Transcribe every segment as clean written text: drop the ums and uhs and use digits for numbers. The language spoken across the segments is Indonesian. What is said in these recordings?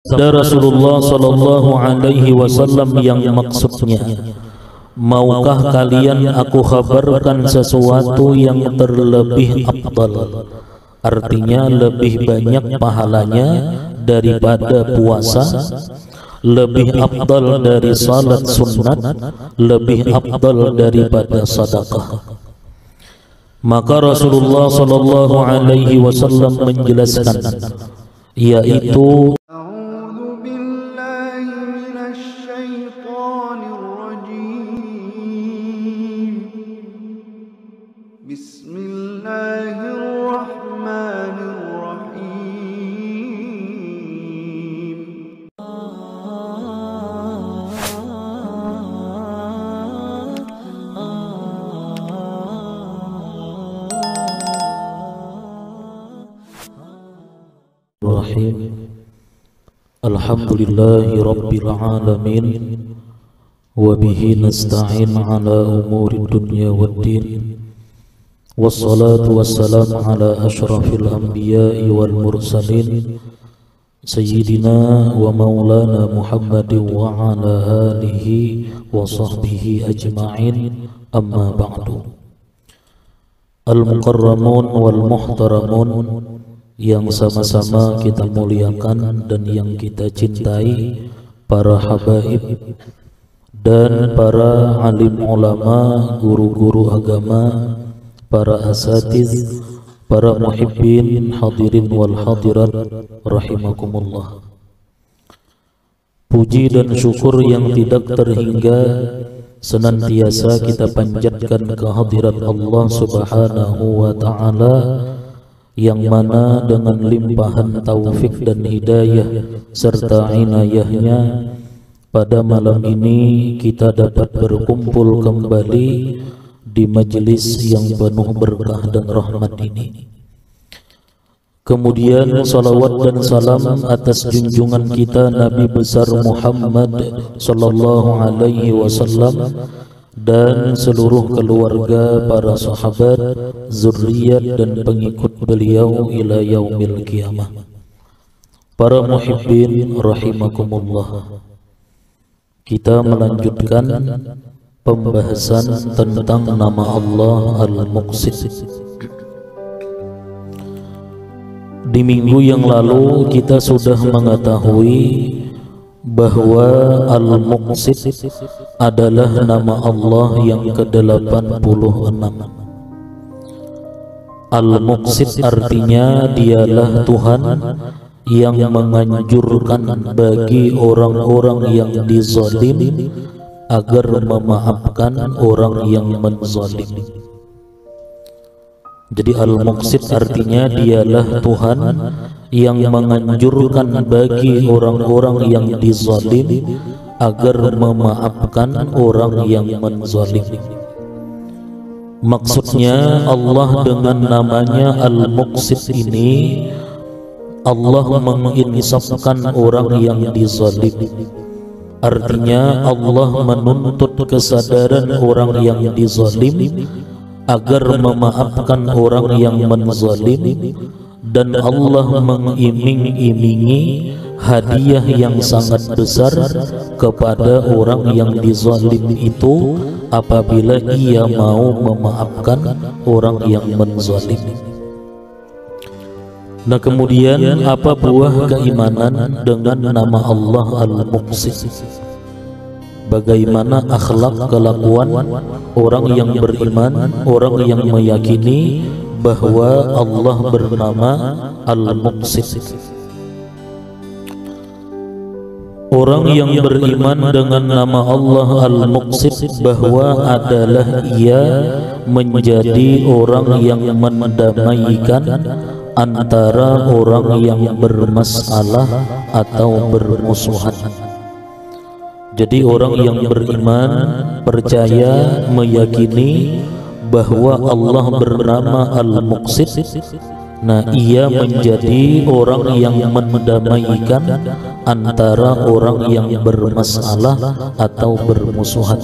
Sabda Rasulullah sallallahu alaihi wasallam yang maksudnya, maukah kalian aku kabarkan sesuatu yang terlebih afdal, artinya lebih banyak pahalanya daripada puasa, lebih afdal dari salat sunat, lebih afdal daripada sedekah. Maka Rasulullah sallallahu alaihi wasallam menjelaskan, yaitu Alhamdulillahi Rabbil Alamin, wa bihi nasta'in ala umuri dunya waddin, wassalatu wassalamu ala ashrafil anbiya'i wal mursalin, sayyidina wa maulana Muhammadin wa ala alihi wa sahbihi ajma'in, amma ba'du. Al-mukarramun wal muhtaramun, yang sama-sama kita muliakan dan yang kita cintai, para habaib dan para alim ulama, guru-guru agama, para asatiz, para muhibbin, hadirin wal hadirat rahimakumullah. Puji dan syukur yang tidak terhingga senantiasa kita panjatkan kehadirat Allah Subhanahu wa ta'ala, yang mana dengan limpahan taufik dan hidayah serta inayahnya, pada malam ini kita dapat berkumpul kembali di majelis yang penuh berkah dan rahmat ini. Kemudian salawat dan salam atas junjungan kita Nabi besar Muhammad sallallahu alaihi wasallam dan seluruh keluarga, para sahabat, zuriat dan pengikut beliau ila yaumil qiyamah. Para muhibbin rahimakumullah, kita melanjutkan pembahasan tentang nama Allah Al-Muqsit. Di minggu yang lalu kita sudah mengetahui bahwa Al-Muqsit adalah nama Allah yang ke-86. Al-Muqsit artinya dialah Tuhan yang menganjurkan bagi orang-orang yang dizalim agar memaafkan orang yang menzalim. Jadi Al-Muqsit artinya dialah Tuhan yang menganjurkan bagi orang-orang yang dizalim agar memaafkan orang yang menzalim. Maksudnya Allah dengan namanya Al-Muqsit ini, Allah menginsafkan orang yang dizalim. Artinya Allah menuntut kesadaran orang yang dizalim agar memaafkan orang yang menzalim, dan Allah mengiming-imingi hadiah yang sangat besar kepada orang yang dizalim itu apabila ia mau memaafkan orang yang menzalim. Nah, kemudian apa buah keimanan dengan nama Allah Al-Muqsit? Bagaimana akhlak kelakuan orang yang beriman, orang yang meyakini bahwa Allah bernama Al-Muqsit. Orang yang beriman dengan nama Allah Al-Muqsit bahwa adalah ia menjadi orang yang mendamaikan antara orang yang bermasalah atau bermusuhan. Jadi orang yang beriman, percaya, meyakini bahwa Allah bernama Al-Muqsit, nah ia menjadi orang yang mendamaikan antara orang yang bermasalah atau bermusuhan.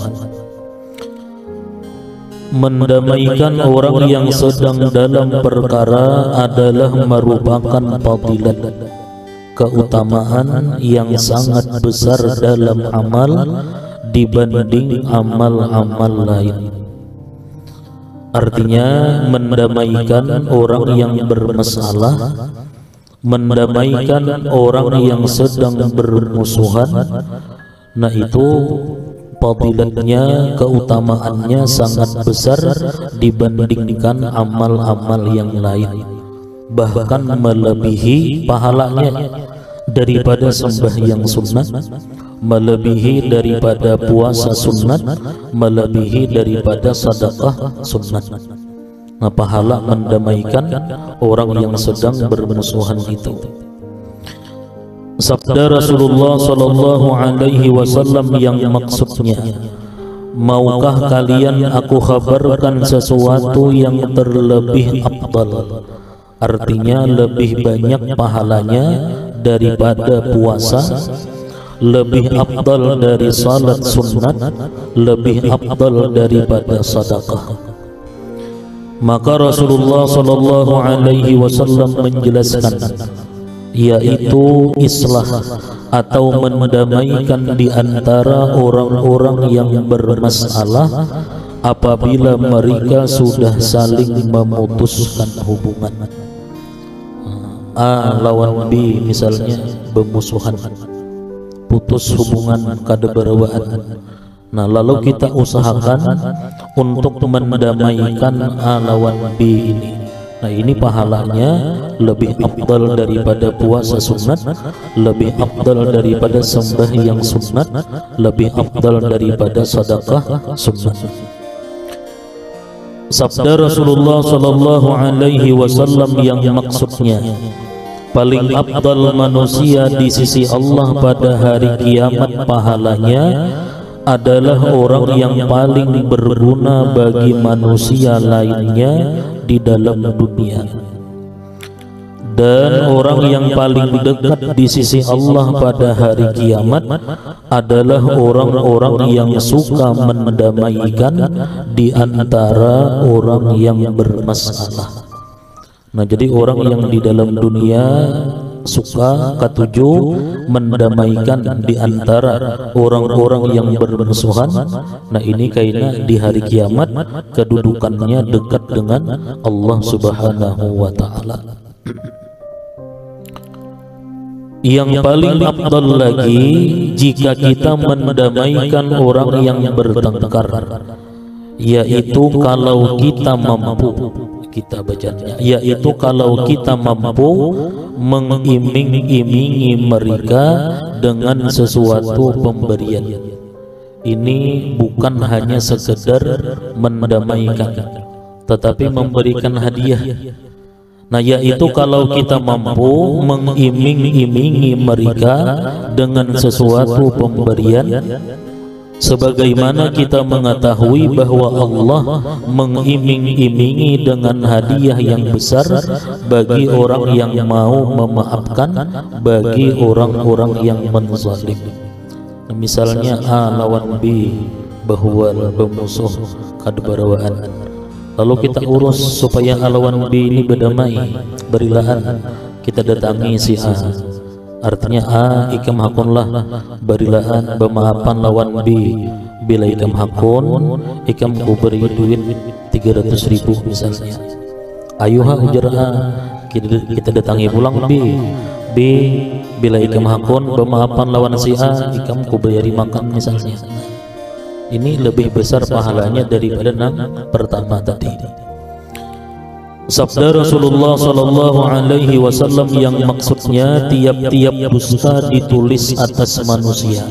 Mendamaikan orang yang sedang dalam perkara adalah merupakan fadilat. keutamaan yang sangat besar dalam amal dibanding amal-amal lain. Artinya mendamaikan orang yang bermasalah, mendamaikan orang yang sedang bermusuhan, nah itu fadilatnya, keutamaannya sangat besar dibandingkan amal-amal yang lain, bahkan melebihi pahalanya daripada sembahyang sunnat, melebihi daripada puasa sunnat, melebihi daripada sedekah sunnat. Nah, pahala mendamaikan orang yang sedang bermusuhan itu. Sabda Rasulullah sallallahu alaihi wasallam yang maksudnya, maukah kalian aku kabarkan sesuatu yang terlebih afdal, artinya lebih banyak pahalanya daripada puasa, lebih afdal dari salat sunnat, lebih afdal daripada sedekah. Maka Rasulullah sallallahu alaihi wasallam menjelaskan, yaitu islah atau mendamaikan di antara orang-orang yang bermasalah apabila mereka sudah saling memutuskan hubungan. A lawan B misalnya bermusuhan, putus hubungan kadebarwaan. Nah, lalu kita usahakan untuk mendamaikan A lawan B ini. Nah, ini pahalanya lebih afdal daripada puasa sunat, lebih afdal daripada sembahyang sunat, lebih afdal daripada sedekah sunat. Sabda Rasulullah sallallahu alaihi wasallam yang maksudnya, paling afdal manusia di sisi Allah pada hari kiamat pahalanya adalah orang yang paling berguna bagi manusia lainnya di dalam dunia, dan orang yang paling dekat di sisi Allah pada hari kiamat adalah orang-orang yang suka mendamaikan di antara orang yang bermasalah. Nah, jadi orang yang di dalam dunia suka ketujuh mendamaikan di antara orang-orang yang bermusuhan. Nah, ini kayaknya di hari kiamat kedudukannya dekat dengan Allah Subhanahu wa taala. Yang paling afdal lagi jika kita mendamaikan orang yang bertengkar, yaitu kalau kita mampu, kita bacanya, yaitu kalau kita mampu mengiming-imingi mereka dengan sesuatu pemberian. Ini bukan hanya sekedar mendamaikan, tetapi memberikan hadiah. Nah, yaitu kalau kita mampu mengiming-imingi mereka dengan sesuatu pemberian, sebagaimana kita mengetahui bahwa Allah mengiming-imingi dengan hadiah yang besar bagi orang yang mau memaafkan, bagi orang-orang yang menzalim. Misalnya A lawan B bahwa bermusuh kadbarawaan, lalu kita urus supaya A lawan B ini berdamai, berilaan, kita datangi si A. Artinya A ikam hakunlah berilaan bermaafan lawan B. Bila ikam hakun, ikam ku beri duit 300.000 misalnya. Ayuha ujar A, kita datangi pulang B. B bila ikam hakun bermaafan lawan si A, ikam ku beri makan misalnya. Ini lebih besar pahalanya daripada yang pertama tadi. Sabda Rasulullah sallallahu alaihi wasallam yang maksudnya tiap-tiap dusta ditulis atas manusia,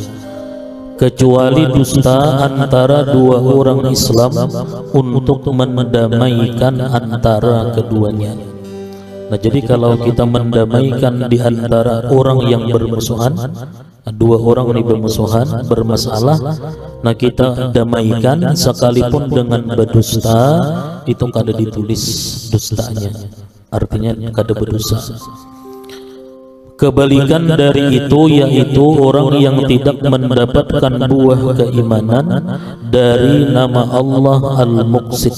kecuali dusta antara dua orang Islam untuk mendamaikan antara keduanya. Nah, jadi kalau kita mendamaikan di antara orang yang bermusuhan, dua orang ini bermusuhan, bermasalah, nah kita damaikan sekalipun dengan berdusta, itu kada ditulis dustanya, artinya kada berdosa. Kebalikan dari itu yaitu orang yang tidak mendapatkan buah keimanan dari nama Allah Al-Muqsit,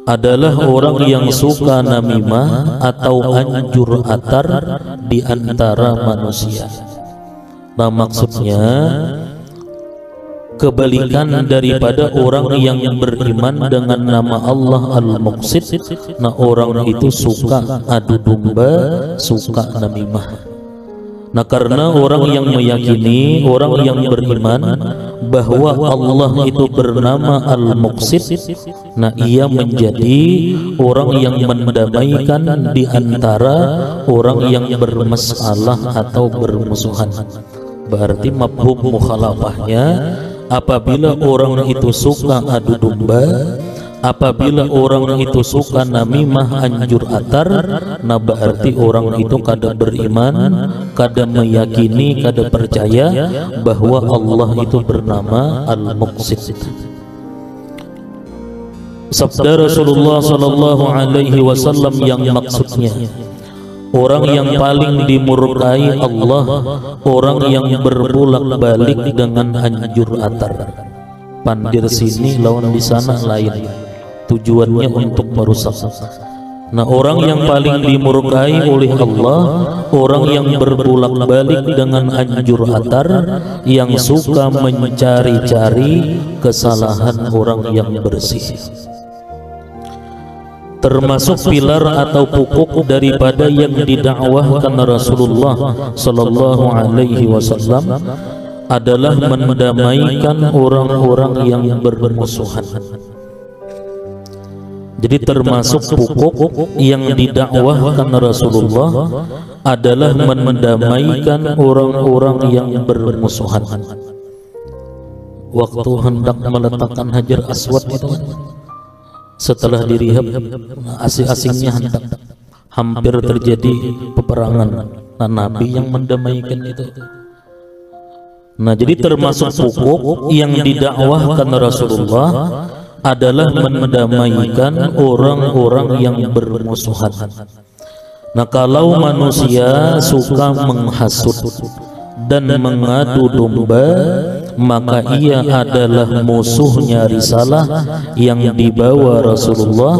adalah orang yang suka namimah atau anjur atar di antara manusia. Nah, maksudnya kebalikan daripada orang yang beriman dengan nama Allah Al-Muqsit. Nah, orang itu suka adu domba, suka namimah. Nah, karena orang yang meyakini, orang yang beriman bahwa Allah itu bernama Al-Muqsit, nah ia menjadi orang yang mendamaikan di antara orang yang bermasalah atau bermusuhan. Berarti mafhum mukhalafahnya, apabila orang itu suka adu domba, apabila orang itu suka namimah anjur atar, nah berarti orang itu kada beriman, kada meyakini, kada percaya bahwa Allah itu bernama Al-Muqsit. Sabda Rasulullah sallallahu alaihi wasallam yang maksudnya, orang yang paling dimurkai Allah, orang yang berbulak-balik dengan anjur atar. Pandir sini lawan di sana lain, tujuannya untuk merusak. Nah, orang yang paling dimurkai oleh Allah, orang yang berbulak-balik dengan anjur atar, yang suka mencari-cari kesalahan orang yang bersih. Termasuk pilar atau pokok daripada yang didakwahkan Rasulullah sallallahu alaihi wasallam adalah mendamaikan orang-orang yang bermusuhan. Jadi termasuk pokok yang didakwahkan Rasulullah adalah mendamaikan orang-orang yang bermusuhan. Waktu hendak meletakkan Hajar Aswad itu, setelah dirihab, asing-asingnya hendak hampir terjadi peperangan. Nah, Nabi yang mendamaikan itu. Nah, jadi termasuk pokok yang didakwahkan Rasulullah adalah mendamaikan orang-orang yang bermusuhan. Nah, kalau manusia suka menghasut dan mengadu domba, maka ia adalah musuhnya risalah yang dibawa Rasulullah,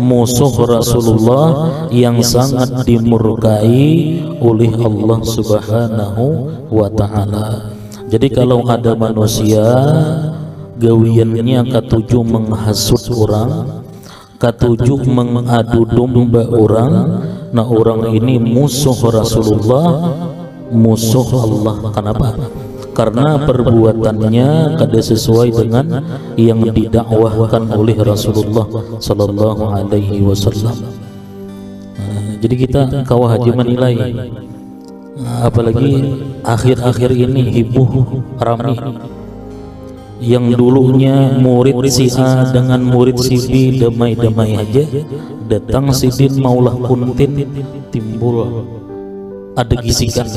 musuh Rasulullah yang sangat dimurkai oleh Allah Subhanahu wa ta'ala. Jadi kalau ada manusia gawiannya katuju menghasut orang, katuju mengadu domba orang, nah orang ini musuh Rasulullah, musuh Allah. Kenapa? Karena perbuatannya kada sesuai dengan yang didakwahkan oleh Rasulullah sallallahu alaihi wasallam. Jadi kita kawah haji menilai, apalagi akhir-akhir ini heboh ramai, yang dulunya murid si A dengan murid si B damai-damai aja, datang si Din maulah kuntin, timbul ada gisikan.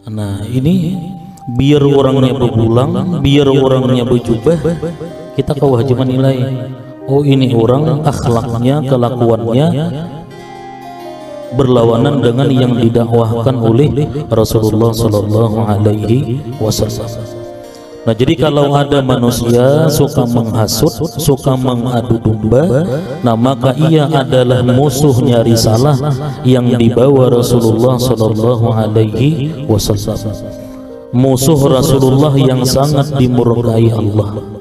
Nah, ini biar orangnya berulang, biar orangnya berjubah, kita kawah aja menilai, oh ini orang akhlaknya, kelakuannya berlawanan dengan yang didakwahkan oleh Rasulullah sallallahu alaihi wasallam. Nah, jadi kalau ada manusia suka menghasut, suka mengadu domba, nah maka ia adalah musuhnya risalah yang dibawa Rasulullah sallallahu alaihi wasallam. Musuh Rasulullah yang sangat dimurkai Allah.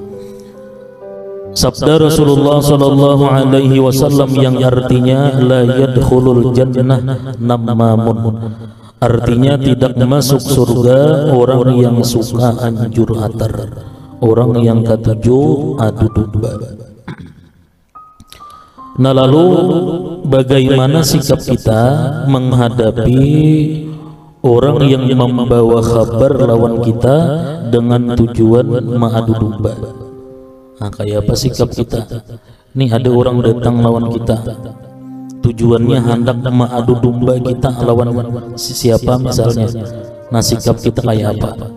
Sabda Rasulullah sallallahu alaihi wasallam yang artinya la yadkhulul jannah nammamun, artinya tidak masuk surga orang yang suka anjur atar, orang yang ketujuh adu domba. Nah, lalu bagaimana sikap kita menghadapi orang yang membawa kabar lawan kita dengan tujuan mengadu domba? Nah, kayak apa sikap kita? Nih ada orang datang lawan kita, tujuannya hendak mengadu domba kita lawan siapa misalnya. Nah, sikap kita kayak apa?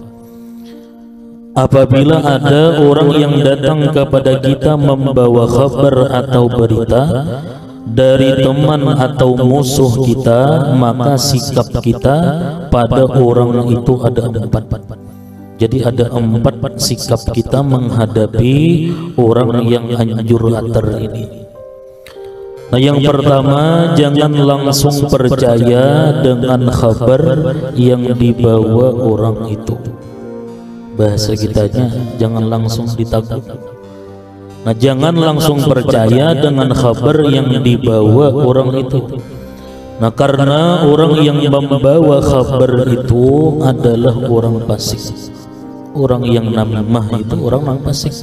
Apabila ada orang yang datang kepada kita membawa kabar atau berita dari teman atau musuh kita, maka sikap kita pada orang itu ada empat. Jadi ada 4 sikap kita menghadapi orang yang anjur atar ini. Nah, yang pertama, jangan langsung percaya dengan kabar yang dibawa orang itu. Bahasa kitanya, jangan langsung ditakut. Nah, jangan langsung percaya dengan kabar yang dibawa orang itu. Nah, karena orang yang membawa kabar itu adalah orang fasik. Orang yang namimah itu orang fasik.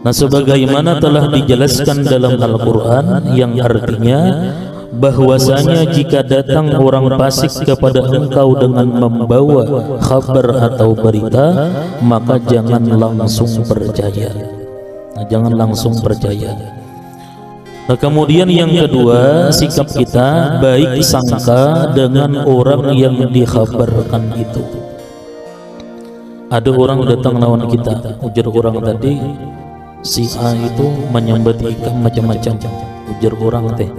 Nah, sebagaimana telah dijelaskan dalam Al-Quran yang artinya bahwasanya jika datang orang fasik kepada engkau dengan membawa kabar atau berita, maka jangan langsung percaya. Nah, jangan langsung percaya. Nah, kemudian yang kedua, sikap kita baik sangka dengan orang yang dikhabarkan itu. Ada orang datang lawan kita, ujar orang tadi, si A itu menyambat ikam macam-macam, ujar orang teh.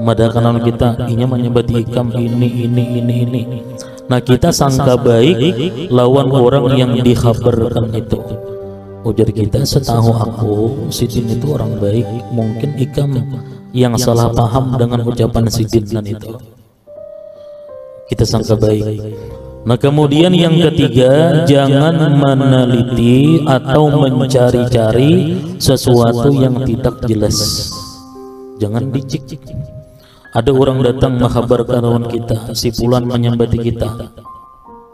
Madakan lawan kita, inya menyambat ikam ini. Nah, kita sangka baik lawan orang yang dikhabarkan itu. Ujar kita, setahu aku Sidin itu orang baik, mungkin ikam yang salah paham dengan ucapan Sidin itu. Kita sangka baik. Nah, kemudian yang ketiga, jangan meneliti atau mencari-cari sesuatu yang tidak jelas. Jangan dicek. Ada orang datang menghabarkan lawan kita, si fulan menyambati kita.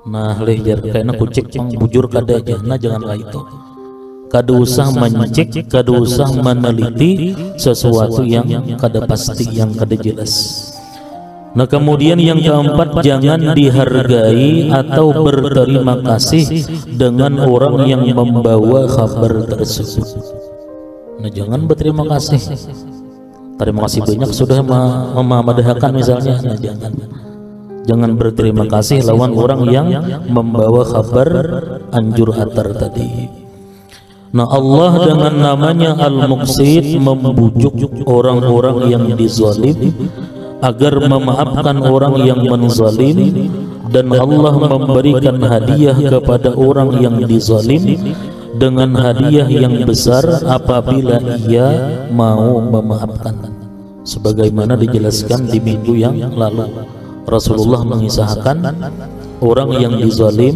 Nah, leher karena kucek bujur kada aja. Nah, janganlah itu. Kada usah mencek, kada usah meneliti sesuatu yang kada pasti, yang kada jelas. Nah, kemudian yang keempat, jangan dihargai atau berterima kasih dengan orang yang membawa kabar tersebut. Nah, jangan berterima kasih. Terima kasih banyak sudah memadahkan misalnya. Nah, jangan berterima kasih lawan orang yang membawa kabar anjur atar tadi. Nah, Allah dengan namanya Al-Muqsit membujuk orang-orang yang dizalim agar memaafkan orang yang menzalim, dan Allah memberikan hadiah kepada orang yang dizalim dengan hadiah yang besar apabila ia mau memaafkan. Sebagaimana dijelaskan di minggu yang lalu, Rasulullah mengisahkan orang yang dizalim,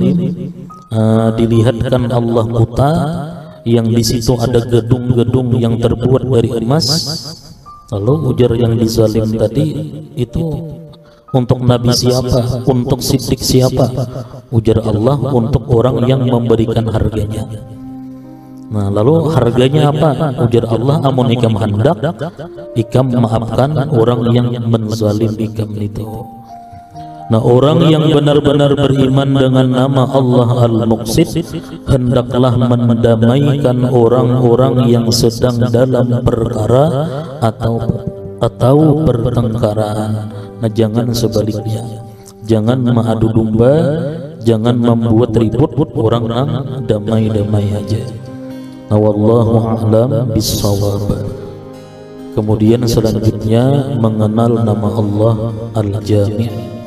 dilihatkan Allah buta, yang di situ ada gedung-gedung yang terbuat dari emas. Lalu ujar yang dizalim tadi itu untuk Nabi siapa? Untuk Siddiq siapa? Ujar Allah, untuk orang yang memberikan harganya. Nah, lalu harganya apa? Ujar Allah, amun ikam hendak, ikam maafkan orang yang menzalim ikam itu. Nah, orang yang benar-benar beriman dengan nama Allah Al-Muqsit hendaklah mendamaikan orang-orang yang sedang dalam perkara atau pertengkaraan. Nah, jangan sebaliknya. Jangan mengadu domba, jangan membuat ribut, orang damai-damai aja. Nah, wallahu a'lam bissawab. Kemudian selanjutnya mengenal nama Allah Al-Jami'.